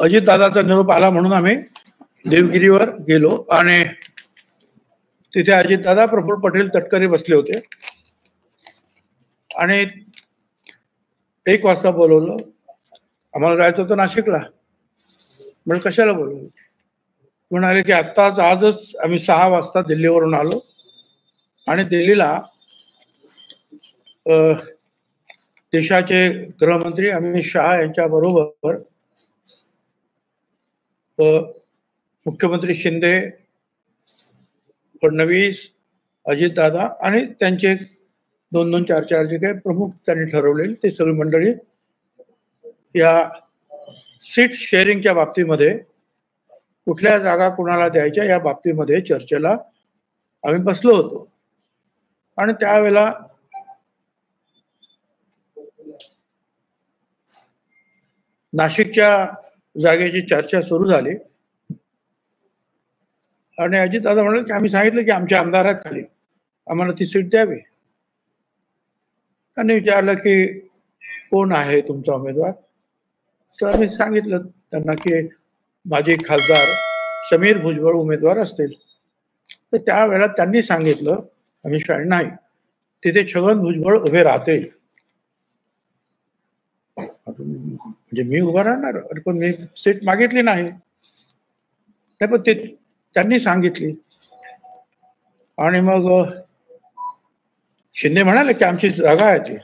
अजितदादाचा निरोप आला म्हणून आम्ही देवगिरीवर गेलो आणि तिथे अजितदादा, प्रफुल्ल पटेल तटकरे बसले होते आणि 1 वाजता बोलवलं. आम्हाला जायचं होतं नाशिकला. म्हणजे कशाला बोलवलं? म्हणाले की आजच आम्ही 6 वाजता दिल्लीवरून आलो आणि दिल्लीला देशाचे गृहमंत्री अमित शहा यांच्या बरोबर मुख्यमंत्री शिंदे, फडणवीस, अजितदादा आणि त्यांचे 2-2, 4-4 जे काही प्रमुख त्यांनी ठरवलेले ते सगळी मंडळी या सीट शेअरिंगच्या बाबतीमध्ये कुठल्या जागा कुणाला द्यायच्या या बाबतीमध्ये चर्चेला आम्ही बसलो होतो. आणि त्यावेळेला नाशिकच्या जागेची चर्चा सुरू झाली आणि अजितदादा म्हणाले की आम्ही सांगितलं की आमच्या आमदार आहेत खाली, आम्हाला ती सीट द्यावी. त्यांनी विचारलं की कोण आहे तुमचा उमेदवार? तर आम्ही सांगितलं त्यांना की माजी खासदार समीर भुजबळ उमेदवार असतील. तर त्यावेळेला त्यांनी सांगितलं अमित शहा नाही, तिथे छगन भुजबळ उभे राहतील. म्हणजे मी उभा राहणार? अरे पण मी सीट मागितली नाही. पण ते त्यांनी सांगितली. आणि मग शिंदे म्हणाले की आमची जागा आहे ती.